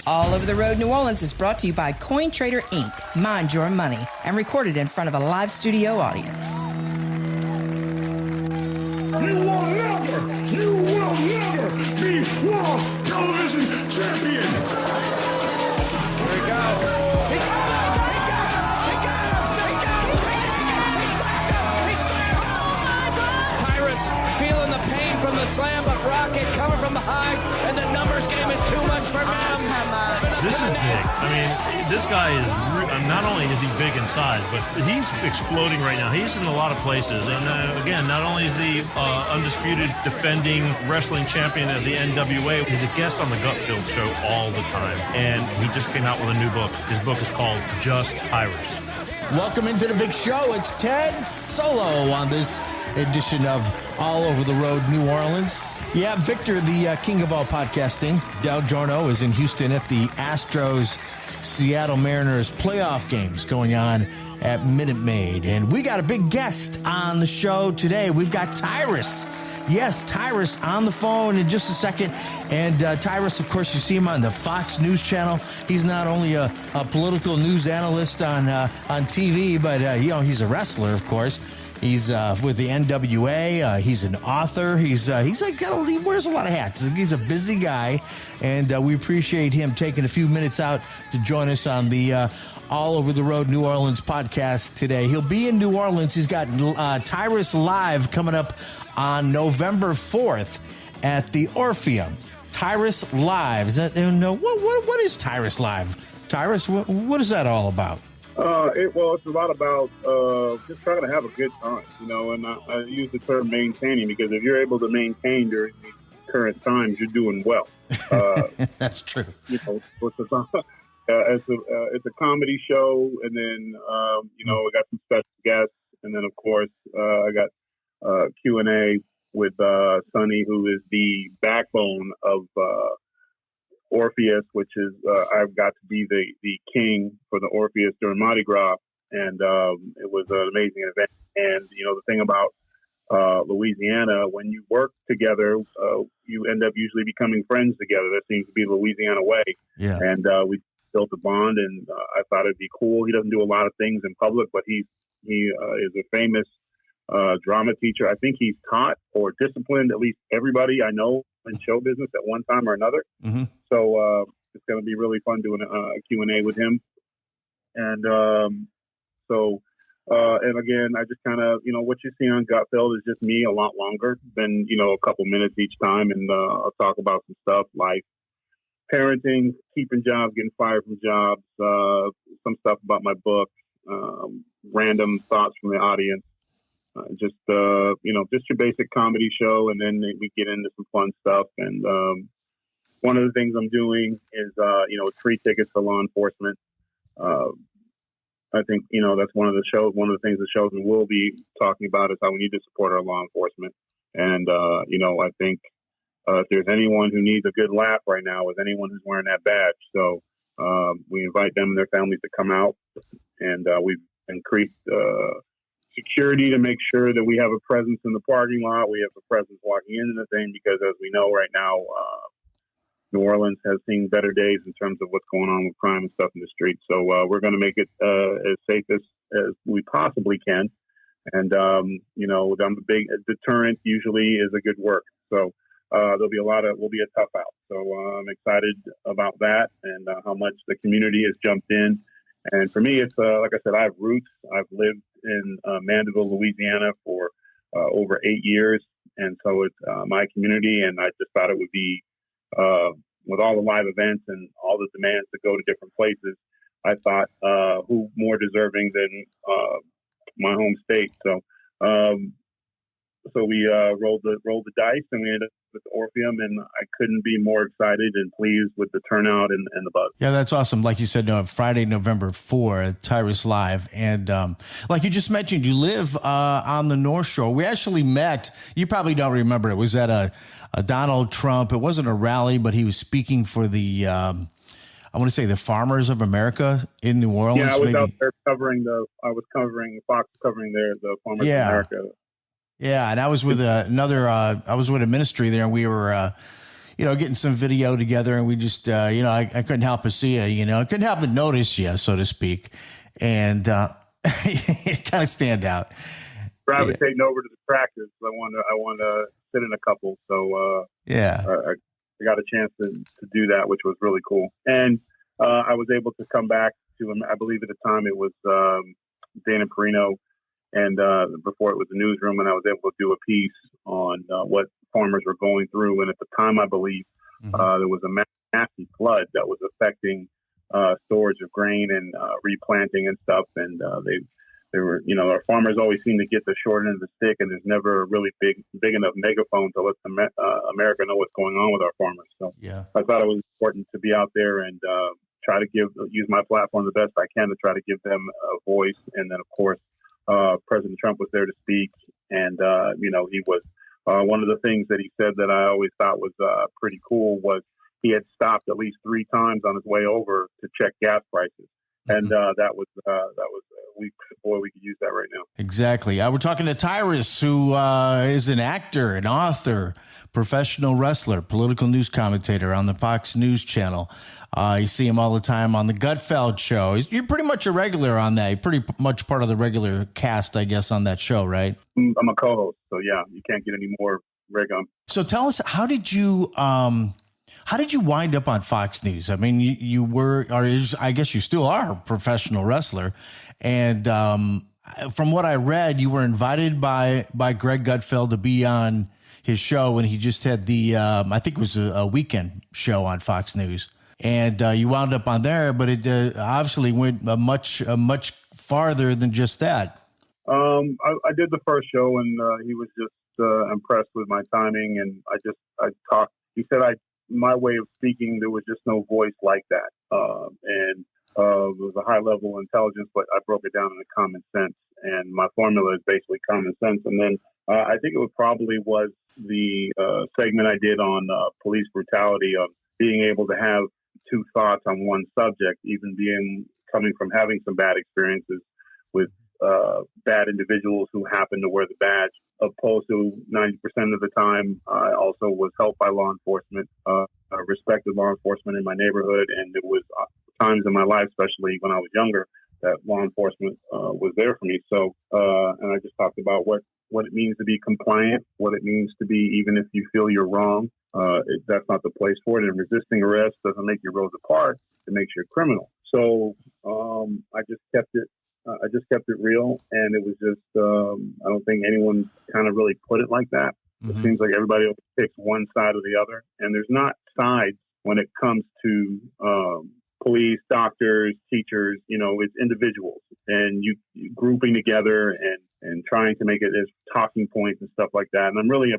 All Over the Road New Orleans is brought to you by CoinTrader Inc. Mind your money, and recorded in front of a live studio audience. You will never be World Television Champion. Here we go. Tyrus feeling the pain from the slam, but Rocket coming from behind, and the numbers game is too much for Mims. This is big. I mean, this guy is not only is he big in size, but he's exploding right now. He's in a lot of places. And again, not only is the undisputed defending wrestling champion of the NWA, he's a guest on the Gutfeld show all the time. And he just came out with a new book. His book is called Just Tyrus. Welcome into the big show. It's Ted Solo on this edition of All Over the Road New Orleans. Yeah, Victor, the king of all podcasting, Giorno, is in Houston at the Astros Seattle Mariners playoff games going on at Minute Maid. And we got a big guest on the show today. We've got Tyrus. Yes, Tyrus on the phone in just a second. And Tyrus, of course, you see him on the Fox News channel. He's not only a political news analyst on TV, but, he's a wrestler, of course. He's with the NWA. He's an author. He wears a lot of hats. He's a busy guy, and we appreciate him taking a few minutes out to join us on the All Over the Road New Orleans podcast today. He'll be in New Orleans. He's got Tyrus Live coming up on November 4th at the Orpheum. Tyrus Live. What is Tyrus Live? Tyrus, what is that all about? It's a lot about just trying to have a good time, and I use the term maintaining because if you're able to maintain during these current times, you're doing well. That's true. It's a comedy show, and then, I got some special guests, and then, of course, I got Q&A with Sonny, who is the backbone of Orpheus, which is I've got to be the king for the Orpheus during Mardi Gras, and it was an amazing event. And the thing about Louisiana, when you work together, you end up usually becoming friends together. That seems to be the Louisiana way. Yeah. And we built a bond, and I thought it'd be cool. He doesn't do a lot of things in public, but he is a famous drama teacher. I think he's taught or disciplined at least everybody I know in show business at one time or another. Mm-hmm. So it's going to be really fun doing a Q&A with him. And and again, I just kind of, what you see on Gutfeld is just me a lot longer than, a couple minutes each time. And I'll talk about some stuff like parenting, keeping jobs, getting fired from jobs, some stuff about my book, random thoughts from the audience. Just your basic comedy show, and then we get into some fun stuff. And one of the things I'm doing is, free tickets for law enforcement. I think, that's one of the things the shows we will be talking about is how we need to support our law enforcement. And, I think if there's anyone who needs a good laugh right now, is anyone who's wearing that badge. So we invite them and their families to come out, and we've increased security to make sure that we have a presence in the parking lot. We have a presence walking into the thing because, as we know right now, New Orleans has seen better days in terms of what's going on with crime and stuff in the streets. So we're going to make it as safe as we possibly can. And, I'm a big deterrent usually is a good work. So we'll be a tough out. So I'm excited about that and how much the community has jumped in. And for me, it's like I said, I have roots. I've lived in Mandeville, Louisiana for over 8 years. And so it's my community. And I just thought it would be, with all the live events and all the demands to go to different places, I thought who more deserving than my home state. So we rolled the dice, and we ended up with the Orpheum, and I couldn't be more excited and pleased with the turnout and the buzz. Yeah, that's awesome. Like you said, Friday, November 4th, Tyrus Live. And like you just mentioned, you live on the North Shore. We actually met, you probably don't remember, it was at a Donald Trump. It wasn't a rally, but he was speaking for the, I want to say the Farmers of America in New Orleans. Yeah, I was out there covering the Fox covering the Farmers of America. Yeah, and I was with I was with a ministry there, and we were, getting some video together, and we just, I couldn't help but see you, I couldn't help but notice you, so to speak, and kind of stand out. Gravitating over to the practice. I want to sit in a couple. So I got a chance to do that, which was really cool. And I was able to come back to him. I believe at the time it was Dana Perino, and before it was the newsroom, and I was able to do a piece on what farmers were going through. And at the time, I believe there was a massive flood that was affecting storage of grain and replanting and stuff. And they were, our farmers always seem to get the short end of the stick, and there's never a really big enough megaphone to let America know what's going on with our farmers. So I thought it was important to be out there and try to use my platform the best I can to try to give them a voice. And then, of course, President Trump was there to speak, and he was one of the things that he said that I always thought was pretty cool was he had stopped at least 3 times on his way over to check gas prices. And that was we could use that right now. Exactly. We're talking to Tyrus, who is an actor, an author, professional wrestler, political news commentator on the Fox News channel. You see him all the time on the Gutfeld show. You're pretty much a regular on that. You're pretty much part of the regular cast, I guess, on that show, right? I'm a co-host, so yeah, you can't get any more regular. So tell us, how did you wind up on Fox News? I mean, you were, or I guess you still are, a professional wrestler. And from what I read, you were invited by Greg Gutfeld to be on his show when he just had the, I think it was a weekend show on Fox News. And you wound up on there, but it obviously went much farther than just that. I did the first show, and he was just impressed with my timing. And I talked, he said my way of speaking, there was just no voice like that. And it was a high level of intelligence, but I broke it down into common sense. And my formula is basically common sense. And then I think it probably was the segment I did on police brutality, of being able to have 2 thoughts on one subject, even coming from having some bad experiences with bad individuals who happen to wear the badge, opposed to 90% of the time. I also was helped by law enforcement, respected law enforcement in my neighborhood, and it was times in my life, especially when I was younger, that law enforcement was there for me. So, and I just talked about what it means to be compliant, what it means to be, even if you feel you're wrong, that's not the place for it. And resisting arrest doesn't make you Rosa Parks; it makes you a criminal. So I just kept it real, and it was just I don't think anyone kind of really put it like that. It seems like everybody picks one side or the other, and there's not sides when it comes to police, doctors, teachers. It's individuals, and you grouping together and trying to make it as talking points and stuff like that. And I'm really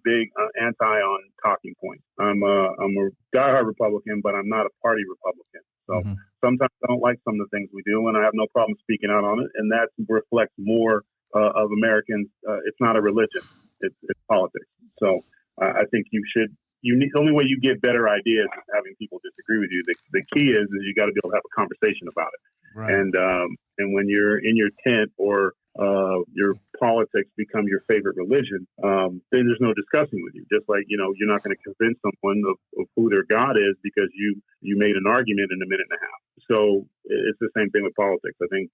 big anti on talking points. I'm a diehard Republican, but I'm not a party Republican. So sometimes I don't like some of the things we do, and I have no problem speaking out on it. And that reflects more of Americans. It's not a religion; it's politics. So I think the only way you get better ideas is having people disagree with you. The key is you got to be able to have a conversation about it. Right. And when you're in your tent or your politics become your favorite religion, then there's no discussing with you. Just like, you're not going to convince someone of who their God is because you made an argument in a minute and a half. So it's the same thing with politics. I think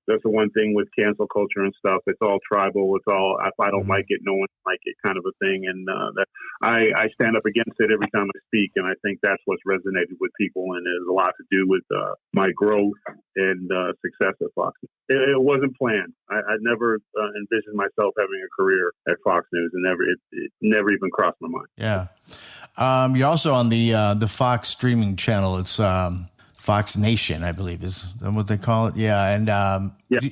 that's the one thing with cancel culture and stuff. It's all tribal. It's all, if I don't like it, no one like it kind of a thing. And that I stand up against it every time I speak. And I think that's what's resonated with people. And it has a lot to do with my growth and success at Fox News. It wasn't planned. I never envisioned myself having a career at Fox News, and it never even crossed my mind. Yeah. You're also on the Fox streaming channel. It's Fox Nation, I believe, is that what they call it? Yeah. And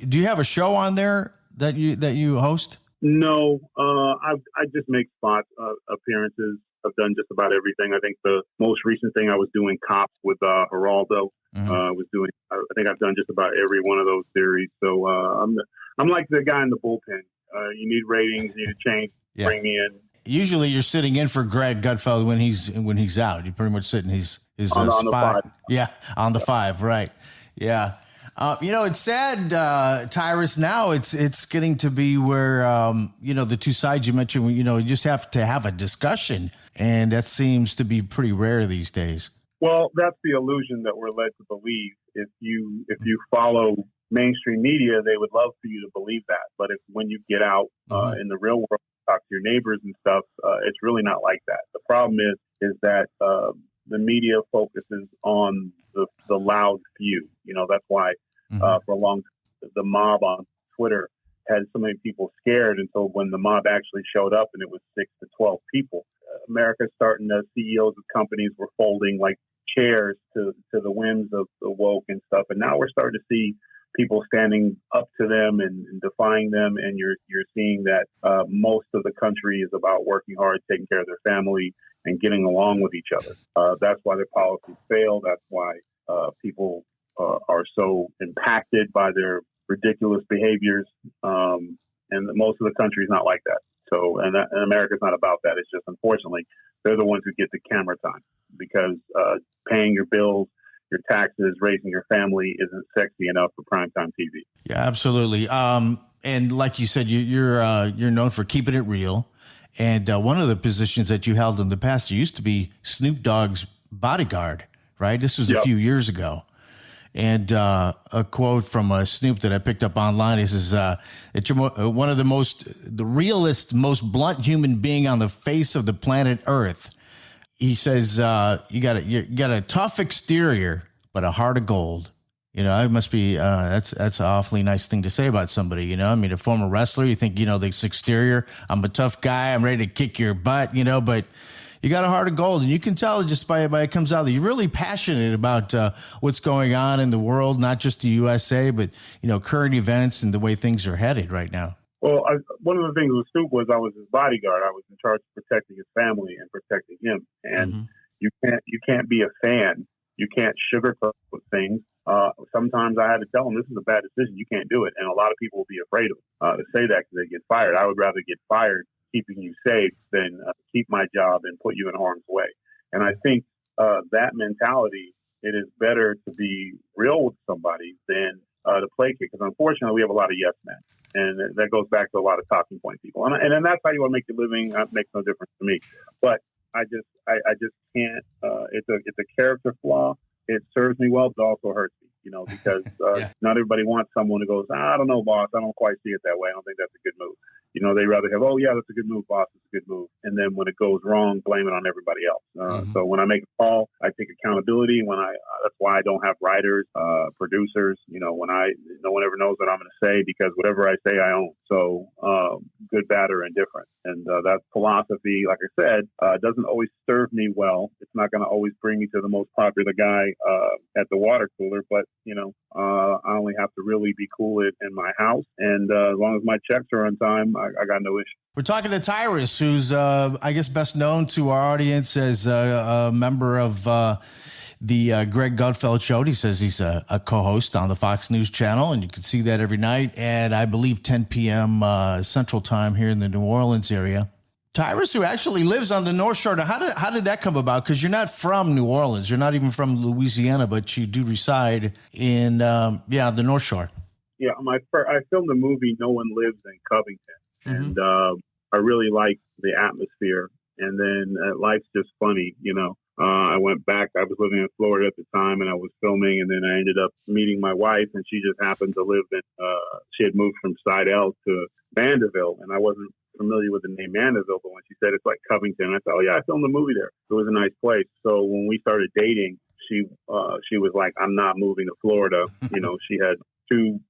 do you have a show on there that you host? No, I just make spot appearances. I've done just about everything. I think the most recent thing I was doing Cops with Geraldo. I think I've done just about every one of those series. So I'm like the guy in the bullpen. You need ratings, you need a change, bring me in. Usually you're sitting in for Greg Gutfeld when he's out. You pretty much sit in his on spot. The 5. Yeah, on the 5, right. Yeah. It's sad, Tyrus. Now it's getting to be where, the two sides you mentioned, you just have to have a discussion. And that seems to be pretty rare these days. Well, that's the illusion that we're led to believe. If you follow mainstream media, they would love for you to believe that. But when you get out in the real world, talk to your neighbors and stuff, it's really not like that. The problem is that the media focuses on the loud few. That's why for a long time, the mob on Twitter had so many people scared until when the mob actually showed up and it was 6 to 12 people. America's starting to, CEOs of companies were folding like chairs to the whims of the woke and stuff. And now we're starting to see people standing up to them and defying them. And you're seeing that most of the country is about working hard, taking care of their family, and getting along with each other. That's why their policies fail. That's why people are so impacted by their ridiculous behaviors. And most of the country is not like that. So, and America's not about that. It's just, unfortunately, they're the ones who get the camera time because paying your bills, your taxes, raising your family isn't sexy enough for primetime TV. Yeah, absolutely. And like you said, you're known for keeping it real. And one of the positions that you held in the past, you used to be Snoop Dogg's bodyguard, right? This was a few years ago. And a quote from Snoop that I picked up online is that you're one of the realest, most blunt human being on the face of the planet Earth. He says, you got a tough exterior, but a heart of gold. It must be, that's an awfully nice thing to say about somebody, a former wrestler, you think, this exterior, I'm a tough guy, I'm ready to kick your butt, but you got a heart of gold, and you can tell just by it comes out that you're really passionate about what's going on in the world, not just the USA, but, current events and the way things are headed right now. Well, one of the things with Snoop was I was his bodyguard. I was in charge of protecting his family and protecting him. And you can't be a fan. You can't sugarcoat things. Sometimes I had to tell him, this is a bad decision. You can't do it. And a lot of people will be afraid of to say that because they get fired. I would rather get fired keeping you safe than keep my job and put you in harm's way. And I think that mentality, it is better to be real with somebody than to placate. Because unfortunately, we have a lot of yes men. And that goes back to a lot of talking point people. And then that's how you want to make your living. That makes no difference to me. But I just can't. It's a character flaw. It serves me well, but also hurts me. Because not everybody wants someone who goes, I don't know, boss. I don't quite see it that way. I don't think that's a good move. They rather have, oh, yeah, that's a good move, boss. It's a good move. And then when it goes wrong, blame it on everybody else. So when I make a call, I take accountability. That's why I don't have writers, producers. No one ever knows what I'm going to say because whatever I say, I own. So good, bad, or indifferent. And that philosophy, like I said, doesn't always serve me well. It's not going to always bring me to the most popular guy at the water cooler. But, I only have to really be cool in my house. And as long as my checks are on time, I got no issue. We're talking to Tyrus, who's, I guess, best known to our audience as a member of the Greg Gutfeld show. He says he's a co-host on the Fox News channel, and you can see that every night at, I believe, 10 p.m. Central Time here in the New Orleans area. Tyrus, who actually lives on the Northshore. Now, how did that come about? Because you're not from New Orleans. You're not even from Louisiana, but you do reside in, the Northshore. Yeah, I filmed the movie No One Lives in Covington, and I really liked the atmosphere. And then life's just funny, I went back. I was living in Florida at the time, and I was filming, and then I ended up meeting my wife, and she just happened to live in. She had moved from Sidell to Mandeville, and I wasn't familiar with the name Mandeville, but when she said it's like Covington, I thought, oh yeah, I filmed the movie there. It was a nice place. So when we started dating, she was like, I'm not moving to Florida. She had two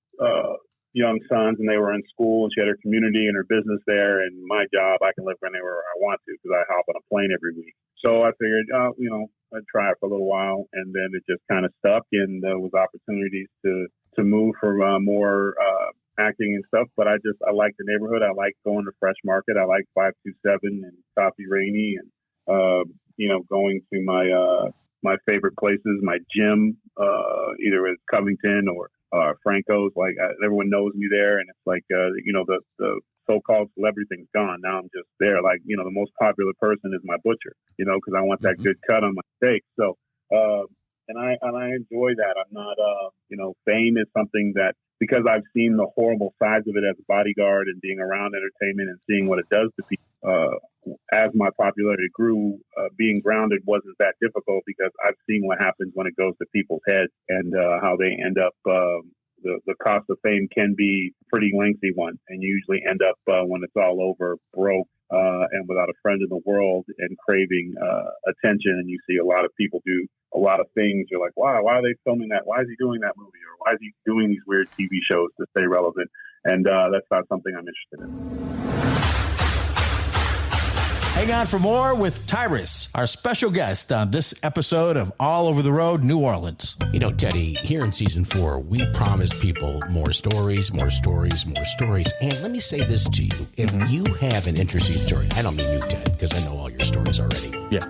young sons, and they were in school, and she had her community and her business there, and my job, I can live anywhere I want to because I hop on a plane every week. So I figured, I'd try it for a little while, and then it just kind of stuck, and there was opportunities to move for more acting and stuff. But I like the neighborhood. I like going to Fresh Market. I like 527 and Coffee Rainey, and going to my favorite places, my gym, either at Covington or Franco's. Like everyone knows me there, and it's like the so-called celebrity thing's gone. Now I'm just there. Like the most popular person is my butcher. Because I want that good cut on my steak. So And I enjoy that. I'm not, fame is something that, because I've seen the horrible sides of it as a bodyguard and being around entertainment and seeing what it does to people, as my popularity grew, being grounded wasn't that difficult because I've seen what happens when it goes to people's heads and how they end up, the cost of fame can be a pretty lengthy one, and you usually end up, when it's all over, broke and without a friend in the world and craving attention. And you see a lot of people do a lot of things. You're like, wow, why are they filming that? Why is he doing that movie? Or why is he doing these weird TV shows to stay relevant? And that's not something I'm interested in. Hang on for more with Tyrus, our special guest on this episode of All Over the Road, New Orleans. You know, Teddy, here in season 4, we promised people more stories, more stories, more stories. And let me say this to you. If you have an interesting story, I don't mean you, Ted, because I know all your stories already. Yeah.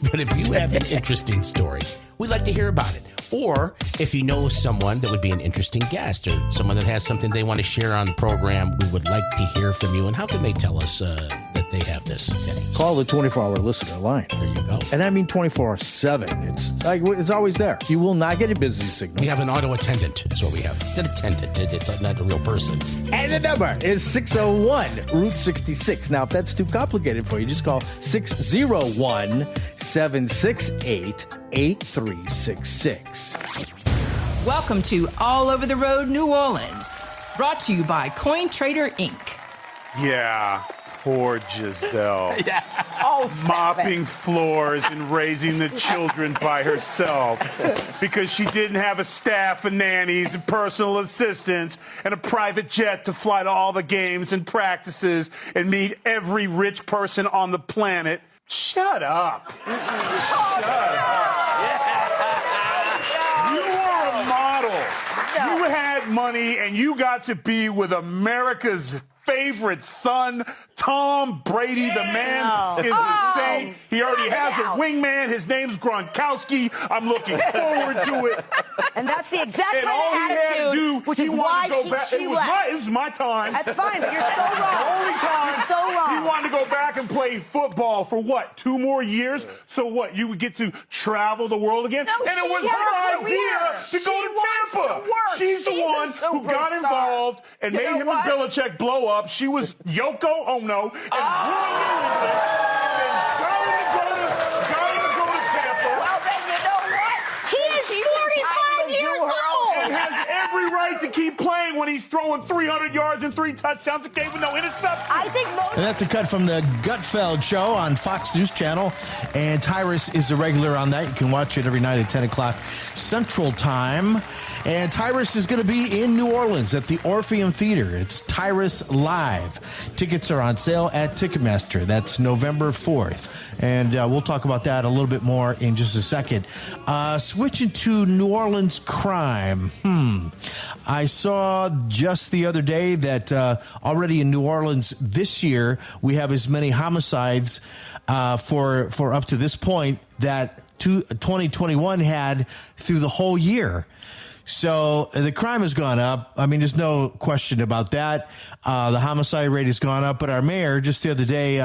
But if you have an interesting story, we'd like to hear about it. Or if you know someone that would be an interesting guest or someone that has something they want to share on the program, we would like to hear from you. And how can they tell us that they have this, Teddy? Call the 24-hour listener line. There you go. And I mean 24/7. It's always there. You will not get a busy signal. We have an auto attendant. That's what we have. It's an attendant. It's not a real person. And the number is 601 Route 66. Now, if that's too complicated for you, just call 601-768-8366. Welcome to All Over the Road, New Orleans. Brought to you by Coin Trader, Inc. Yeah, poor Giselle. Mopping floors and raising the children by herself because she didn't have a staff of nannies and personal assistants and a private jet to fly to all the games and practices and meet every rich person on the planet. Shut up. Shut up. You were a model. You had money and you got to be with America's favorite son, Tom Brady. The man is a saint. He already has a wingman. His name's Gronkowski. I'm looking forward to it. And that's the exact And kind all of he had to attitude, do, which he is wanted why to go back. she It was left. right. It was my time. That's fine, but you're so wrong. The only time You're so wrong. he wanted to go back and play football for what, 2 more years? So what, you would get to travel the world again? No, and it she was has her a career. idea to go She to wants Tampa. to work. She's the She's a one who got superstar. involved and You made know him what? and Belichick blow up. She was Yoko Ono and got him to go to Tampa. Well, then you know what? He is 45 years old. And has every right to keep playing when he's throwing 300 yards and 3 touchdowns a game with no interceptions. I think most... And that's a cut from the Gutfeld show on Fox News Channel. And Tyrus is a regular on that. You can watch it every night at 10 o'clock Central Time. And Tyrus is going to be in New Orleans at the Orpheum Theater. It's Tyrus Live. Tickets are on sale at Ticketmaster. That's November 4th. And we'll talk about that a little bit more in just a second. Switching to New Orleans crime. I saw just the other day that already in New Orleans this year, we have as many homicides for up to this point that 2021 had through the whole year. So the crime has gone up. I mean, there's no question about that. The homicide rate has gone up. But our mayor just the other day,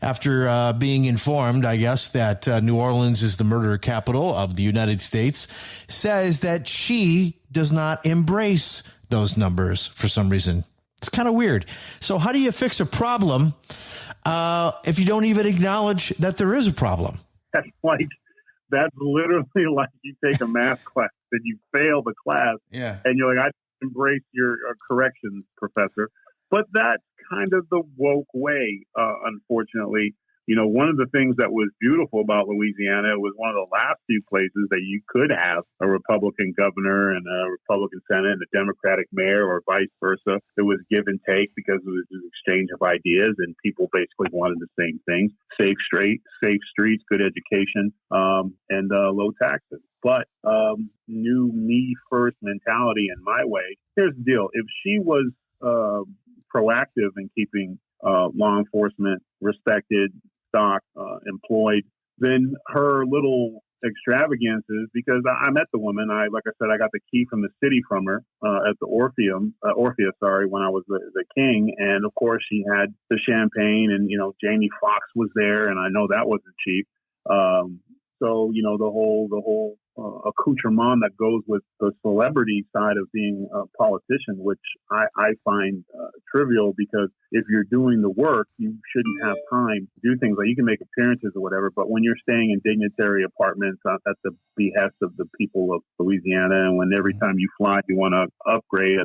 after being informed, I guess, that New Orleans is the murder capital of the United States, says that she does not embrace those numbers for some reason. It's kind of weird. So how do you fix a problem if you don't even acknowledge that there is a problem? That's literally like you take a math class and you fail the class. Yeah. And you're like, I embrace your corrections, professor. But that's kind of the woke way, unfortunately. You know, one of the things that was beautiful about Louisiana, it was one of the last few places that you could have a Republican governor and a Republican Senate and a Democratic mayor or vice versa. It was give and take because it was an exchange of ideas and people basically wanted the same things: safe streets, good education, and low taxes. But new me first mentality in my way. Here's the deal. If she was proactive in keeping law enforcement respected, stock, employed, then her little extravagances, because I met the woman. Like I said, I got the key from the city from her at the Orpheum, when I was the king. And of course she had the champagne and, Jamie Foxx was there and I know that wasn't cheap. So, the whole accoutrement that goes with the celebrity side of being a politician, which I find trivial, because if you're doing the work, you shouldn't have time to do things like you can make appearances or whatever. But when you're staying in dignitary apartments at the behest of the people of Louisiana, and when every time you fly, you want to upgrade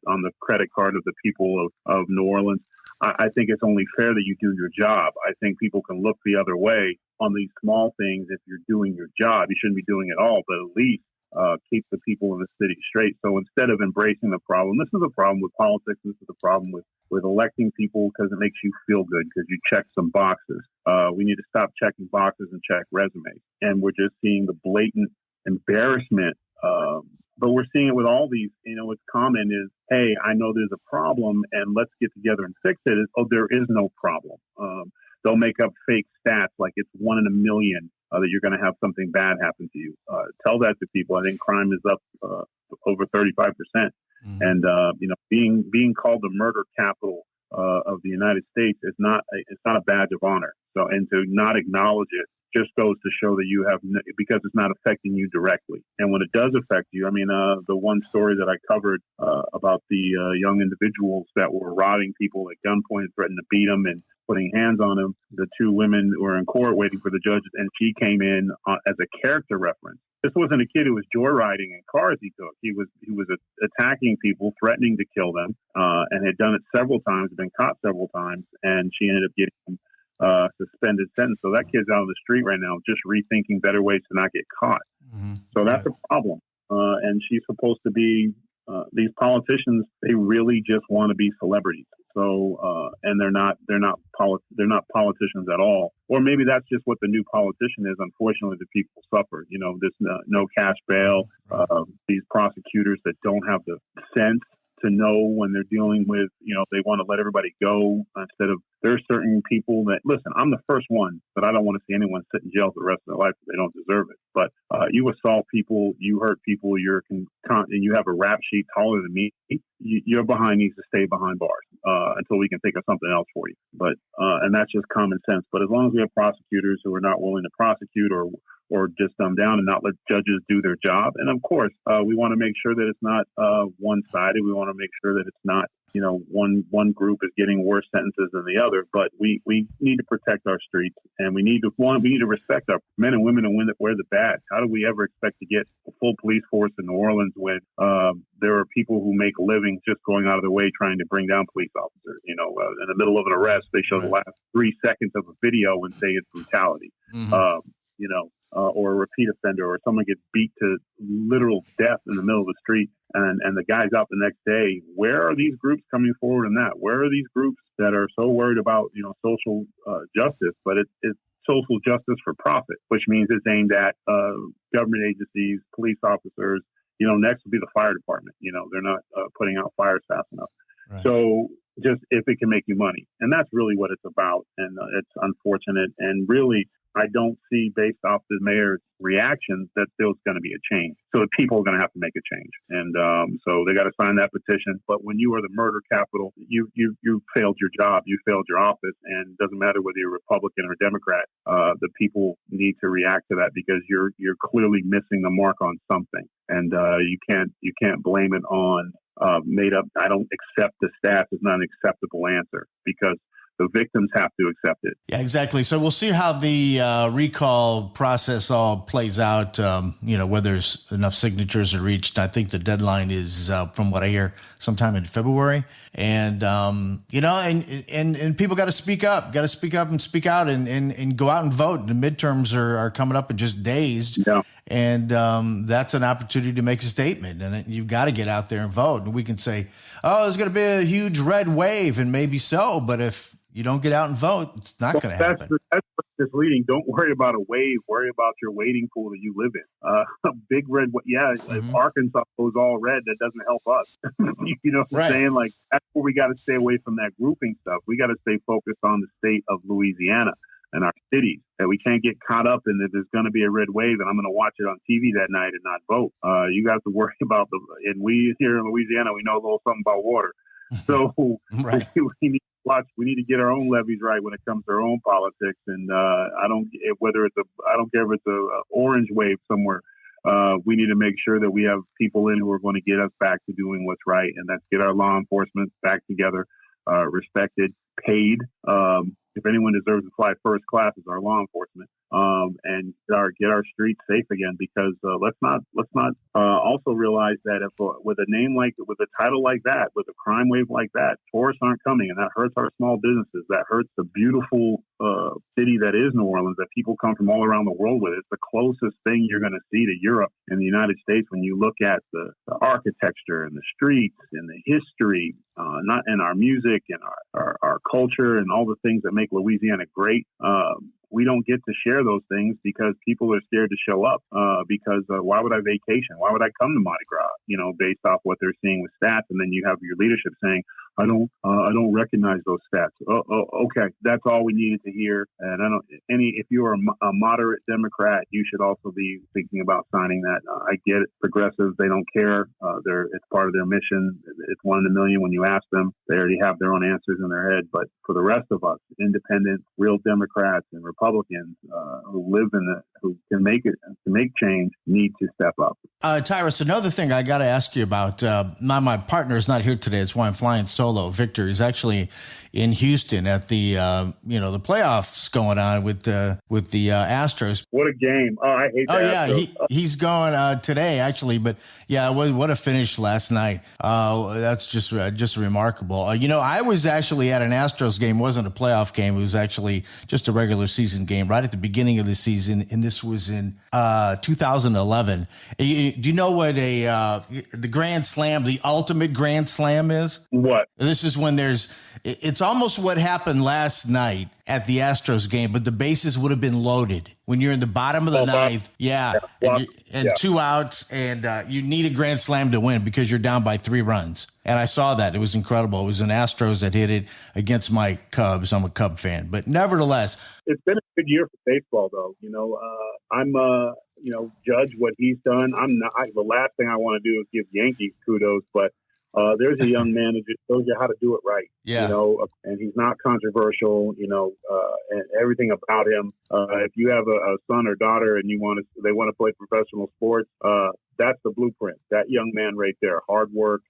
on the credit card of the people of New Orleans, I think it's only fair that you do your job. I think people can look the other way on these small things. If you're doing your job, you shouldn't be doing it all, but at least keep the people in the city straight. So instead of embracing the problem, this is a problem with politics. This is a problem with electing people, because it makes you feel good because you check some boxes. We need to stop checking boxes and check resumes. And we're just seeing the blatant embarrassment. But we're seeing it with all these, what's common is, hey, I know there's a problem and let's get together and fix it. There is no problem. They'll make up fake stats like it's 1 in a million that you're going to have something bad happen to you. Tell that to people. I think crime is up over 35%. Mm-hmm. And, being called the murder capital of the United States is it's not a badge of honor. So, and to not acknowledge it just goes to show that you have, because it's not affecting you directly. And when it does affect you, the one story that I covered about the young individuals that were robbing people at gunpoint and threatened to beat them and putting hands on them, the two women were in court waiting for the judges, and she came in as a character reference. This wasn't a kid who was joyriding in cars he took. He was attacking people, threatening to kill them, and had done it several times, been caught several times, and she ended up getting suspended sentence. So that kid's out on the street right now, just rethinking better ways to not get caught. Mm-hmm. So that's a problem. And she's supposed to be, these politicians, they really just want to be celebrities. So, and they're not politicians at all. Or maybe that's just what the new politician is. Unfortunately, the people suffer, this no cash bail, these prosecutors that don't have the sense to know when they're dealing with, they want to let everybody go instead of, there's certain people that, listen, I'm the first one, but I don't want to see anyone sit in jail for the rest of their life if they don't deserve it. But you assault people, you hurt people, and you have a rap sheet taller than me, your behind needs to stay behind bars until we can think of something else for you. But and that's just common sense. But as long as we have prosecutors who are not willing to prosecute or just dumb down and not let judges do their job. And of course, we want to make sure that it's not one-sided. We want to make sure that it's not, one group is getting worse sentences than the other. But we need to protect our streets, and we need to respect our men and women and wear the badge. How do we ever expect to get a full police force in New Orleans when there are people who make a living just going out of their way trying to bring down police officers? In the middle of an arrest, they show the last 3 seconds of a video and say it's brutality. Mm-hmm. Or a repeat offender, or someone gets beat to literal death in the middle of the street, and the guy's out the next day. Where are these groups coming forward in that? Where are these groups that are so worried about, social justice, but it's social justice for profit, which means it's aimed at government agencies, police officers. Next would be the fire department. They're not putting out fires fast enough. Right. So just if it can make you money. And that's really what it's about. And it's unfortunate. And really, I don't see, based off the mayor's reactions, that there's going to be a change. So the people are going to have to make a change. And so they got to sign that petition. But when you are the murder capital, you failed your job. You failed your office. And it doesn't matter whether you're Republican or Democrat. The people need to react to that, because you're clearly missing the mark on something. And you can't blame it on made up. I don't accept the stats is not an acceptable answer, because the victims have to accept it. Yeah, exactly. So we'll see how the recall process all plays out, whether there's enough signatures are reached. I think the deadline is, from what I hear, sometime in February. And, and people got to speak up, and speak out and go out and vote. The midterms are coming up in just days. Yeah. And that's an opportunity to make a statement. And you've got to get out there and vote. And we can say, oh, there's going to be a huge red wave, and maybe so. But if you don't get out and vote, it's not going to happen. That's misleading. Don't worry about a wave. Worry about your waiting pool that you live in. A big red, if Arkansas goes all red, that doesn't help us. You know what I'm saying? Like, that's where we got to stay away from that grouping stuff. We got to stay focused on the state of Louisiana and our cities. That we can't get caught up in that there's going to be a red wave and I'm going to watch it on TV that night and not vote. You got to worry about and we here in Louisiana, we know a little something about water. So we need to get our own levees right when it comes to our own politics. And I don't care if it's a orange wave somewhere. we need to make sure that we have people in who are going to get us back to doing what's right, and that's get our law enforcement back together, respected, paid. If anyone deserves to fly first class, is our law enforcement, and get our streets safe again. Because let's not also realize that if with a name with a title like that, with a crime wave like that, tourists aren't coming, and that hurts our small businesses. That hurts the beautiful city that is New Orleans, that people come from all around the world with. It's the closest thing you're going to see to Europe and the United States when you look at the architecture and the streets and the history, not and our music and our culture and all the things that make Louisiana great. We don't get to share those things because people are scared to show up. Because why would I vacation? Why would I come to Mardi Gras? Based off what they're seeing with stats, and then you have your leadership saying, "I don't recognize those stats." Okay, that's all we needed to hear. And if you are a moderate Democrat, you should also be thinking about signing that. I get it. Progressives, they don't care. It's part of their mission. It's 1 in a million when you ask them. They already have their own answers in their head. But for the rest of us, independent, real Democrats and Republicans who can make change, need to step up. Tyrus, another thing I got to ask you about. My partner is not here today. That's why I'm flying solo. Victor is actually in Houston at the the playoffs going on with the Astros. What a game! Oh, I hate that. Oh yeah, he's going today actually, but yeah, what a finish last night. That's just remarkable. I was actually at an Astros game. It wasn't a playoff game. It was actually just a regular season game right at the beginning of the season, and this was in 2011. Do you know what the Grand Slam, the ultimate Grand Slam is? What? This is when it's almost what happened last night at the Astros game, but the bases would have been loaded when you're in the bottom of the ninth. Yeah. And 2 outs, and you need a Grand Slam to win because you're down by 3 runs. And I saw that. It was incredible. It was an Astros that hit it against my Cubs. I'm a Cub fan. But nevertheless. It's been a good year for baseball, though. I'm judge what he's done. The last thing I want to do is give Yankees kudos, but there's a young man who just shows you how to do it right. Yeah. And he's not controversial, and everything about him. If you have a son or daughter and they want to play professional sports, that's the blueprint. That young man right there, hard work,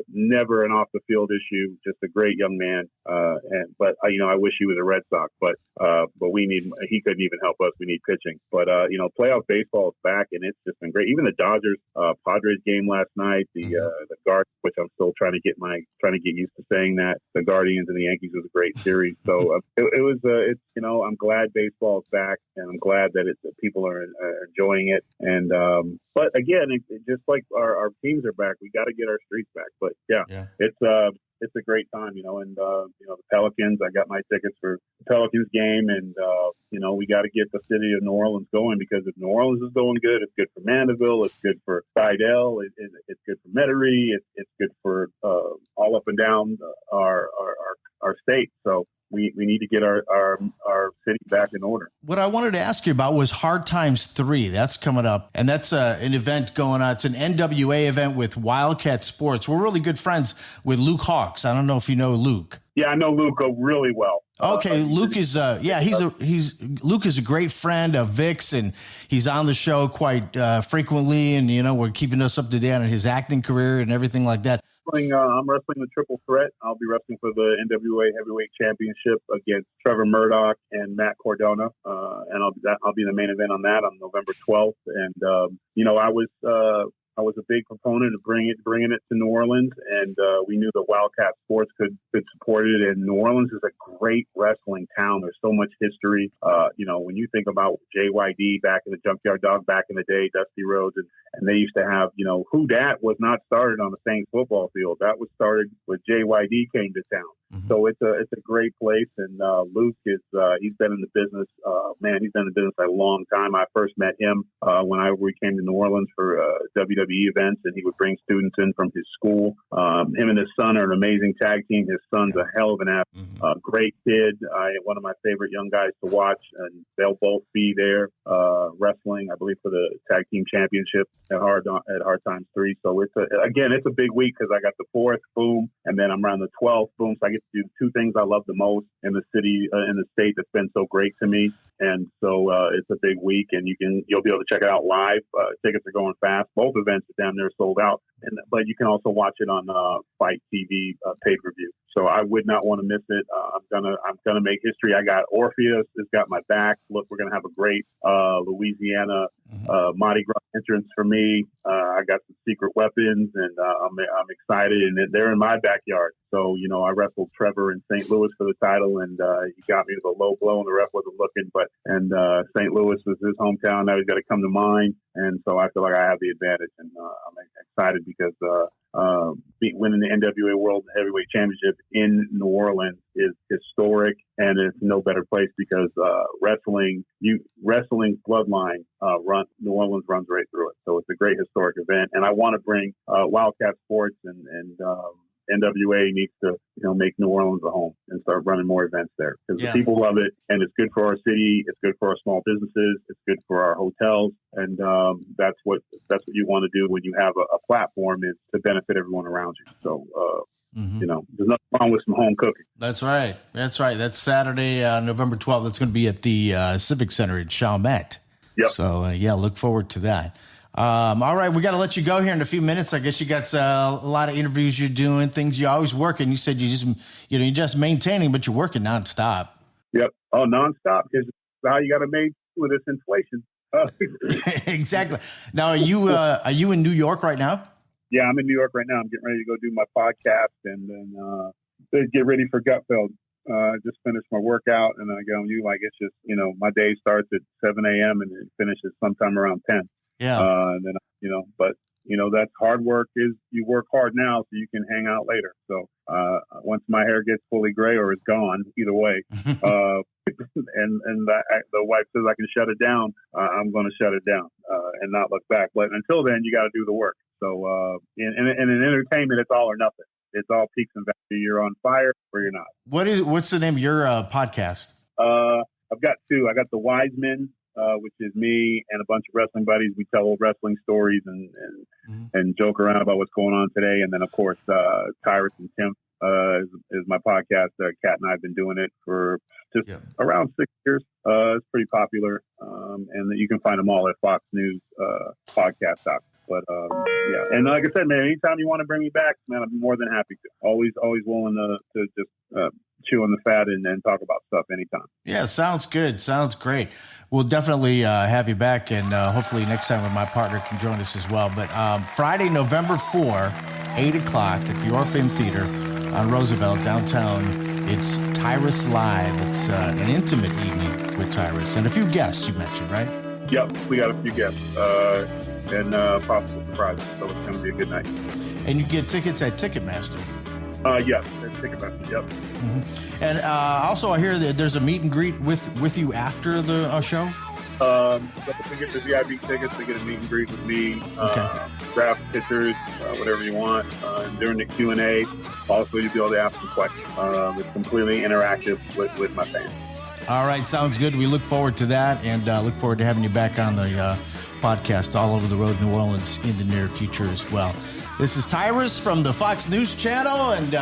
never an off the field issue, just a great young man. But I wish he was a Red Sox, but he couldn't even help us. We need pitching. But playoff baseball is back, and it's just been great. Even the Dodgers Padres game last night, the Guardians, which I'm still trying to get used to saying that, the Guardians and the Yankees was a great series. So I'm glad baseball is back, and I'm glad that people are enjoying it. And but again, it just like our teams are back, we got to get our streets back. But it's a great time, and the Pelicans. I got my tickets for the Pelicans game, and we got to get the city of New Orleans going, because if New Orleans is going good, it's good for Mandeville, it's good for Sidell, it's good for Metairie, it's good for all up and down our state. So we need to get our city back in order. What I wanted to ask you about was Hard Times 3. That's coming up, and that's an event going on. It's an NWA event with Wildcat Sports. We're really good friends with Luke Hawks. I don't know if you know Luke. Yeah, I know Luke really well. Okay, Luke is Luke is a great friend of Vic's, and he's on the show quite frequently, and we're keeping us up to date on his acting career and everything like that. I'm wrestling the triple threat. I'll be wrestling for the NWA Heavyweight Championship against Trevor Murdoch and Matt Cardona, and I'll be the main event on that on November 12th. And I was a big proponent of bringing it to New Orleans, and we knew that Wildcat Sports could support it. And New Orleans is a great wrestling town. There's so much history. When you think about JYD back in the Junkyard Dog back in the day, Dusty Rhodes, and they used to have, Who Dat was not started on the Saints football field. That was started when JYD came to town. Mm-hmm. So it's a great place, and Luke is he's been in the business. He's been in the business a long time. I first met him when we came to New Orleans for WWE events, and he would bring students in from his school. Him and his son are an amazing tag team. His son's a hell of an athlete, great kid. One of my favorite young guys to watch, and they'll both be there wrestling, I believe, for the tag team championship at Hard Times 3. So it's a big week, because I got the 4th, boom, and then I'm around the 12th, boom. So I get to do 2 things I love the most in the city, in the state that's been so great to me. And so it's a big week, and you'll be able to check it out live. Tickets are going fast. Both events are damn near sold out, but you can also watch it on Fight TV pay-per-view. So I would not want to miss it. I'm gonna make history. I got Orpheum has got my back. Look, we're gonna have a great Louisiana Mardi Gras entrance for me. I got some secret weapons, and I'm excited, and they're in my backyard. So I wrestled Trevor in St. Louis for the title, and he got me with a low blow, and the ref wasn't looking. But St. Louis was his hometown. Now he's got to come to mine, and so I feel like I have the advantage, and I'm excited because winning the NWA World Heavyweight Championship in New Orleans is historic, and it's no better place because wrestling's bloodline New Orleans runs right through it. So it's a great historic event, and I want to bring Wildcat Sports and NWA needs to make New Orleans a home and start running more events there because the people love it, and it's good for our city, it's good for our small businesses, it's good for our hotels, and that's what you want to do when you have a platform, is to benefit everyone around you. So there's nothing wrong with some home cooking. That's right. That's Saturday, November 12th. That's going to be at the Civic Center in Chalmette. Yep. So look forward to that. All right, we got to let you go here in a few minutes. I guess you got a lot of interviews you're doing, things you're always working. You said you're just maintaining, but you're working nonstop. Yep. Oh, nonstop, because how you got to make with this inflation. Exactly. Now, are you in New York right now? Yeah, I'm in New York right now. I'm getting ready to go do my podcast and then get ready for Gutfeld. I just finished my workout, and I go, it's just, my day starts at 7 a.m. and it finishes sometime around 10. Yeah. And then, but that's hard work. Is you work hard now so you can hang out later. So once my hair gets fully gray or is gone, either way, and the wife says I can shut it down, I'm going to shut it down and not look back. But until then, you got to do the work. So in entertainment, it's all or nothing. It's all peaks and valleys. You're on fire or you're not. What's the name of your podcast? I've got two. I got The Wise Men, which is me and a bunch of wrestling buddies. We tell old wrestling stories and joke around about what's going on today. And then, of course, Tyrus and Tim is my podcast. Kat and I have been doing it for just around 6 years. It's pretty popular. And you can find them all at Fox News podcast.com. But, and like I said, man, anytime you want to bring me back, man, I'm more than happy to. Always willing to just chew on the fat and talk about stuff anytime. Yeah, sounds good. Sounds great. We'll definitely have you back, and hopefully next time my partner can join us as well. But Friday, November 4, 8 o'clock at the Orpheum Theater on Roosevelt, downtown, it's Tyrus Live. It's an intimate evening with Tyrus. And a few guests you mentioned, right? Yep, we got a few guests. And possible surprises, so it's going to be a good night. And you get tickets at Ticketmaster. Yes, at Ticketmaster. Yep. Mm-hmm. And also, I hear that there's a meet and greet with you after the show. So to get the VIP tickets, to get a meet and greet with me. Grab pictures, whatever you want. And during the Q&A, also you'll be able to ask some questions. It's completely interactive with my fans. All right, sounds good. We look forward to that, and look forward to having you back on the podcast All Over the Road New Orleans in the near future as well. This is Tyrus from the Fox News Channel, and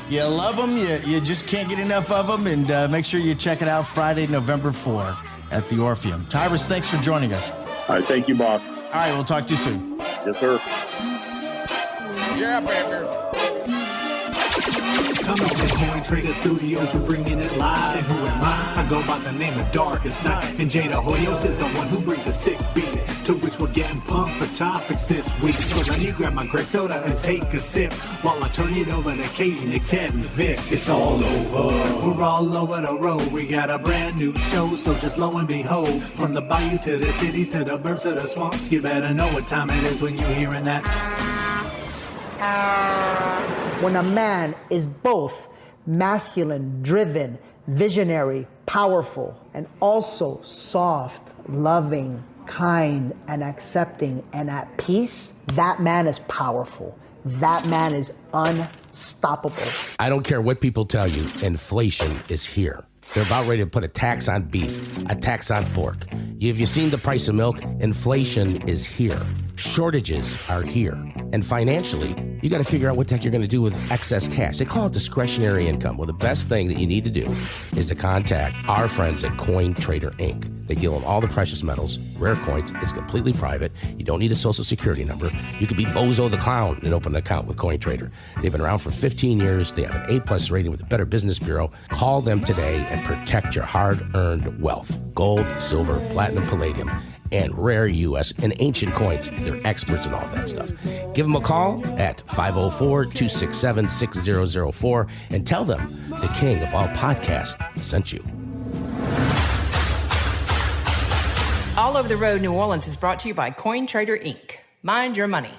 you love them. You just can't get enough of them, and make sure you check it out Friday, November 4 at the Orpheum. Tyrus, thanks for joining us. All right, thank you, boss. All right, we'll talk to you soon. Yes, sir. Yeah, baby. Coming to Coin Trader Studios, we're bringing it live. And who am I? I go by the name of Darkest Night. And Jada Hoyos is the one who brings a sick beat, to which we're getting pumped for topics this week. So let me grab my great soda and take a sip, while I turn it over to Katie, Nick, Ted, and Vic. It's all over. We're all over the road. We got a brand new show, so just lo and behold, from the bayou to the city to the burbs to the swamps, you better know what time it is when you're hearing that. When a man is both masculine, driven, visionary, powerful, and also soft, loving, kind, and accepting, and at peace, that man is powerful. That man is unstoppable. I don't care what people tell you, inflation is here. They're about ready to put a tax on beef, a tax on pork. Have you seen the price of milk? Inflation is here. Shortages are here. And financially, You got to figure out what the heck you're going to do with excess cash. They call it discretionary income. Well, the best thing that you need to do is to contact our friends at Coin Trader Inc. They deal in all the precious metals, rare coins. It's completely private. You don't need a social security number. You could be Bozo the Clown and open an account with Coin Trader. They've been around for 15 years. They have an A+ rating with the Better Business Bureau. Call them today and protect your hard-earned wealth. Gold, silver, platinum, palladium, and rare U.S. and ancient coins. They're experts in all that stuff. Give them a call at 504-267-6004 and tell them the king of all podcasts sent you. All Over the Road New Orleans is brought to you by Coin Trader Inc. Mind your money.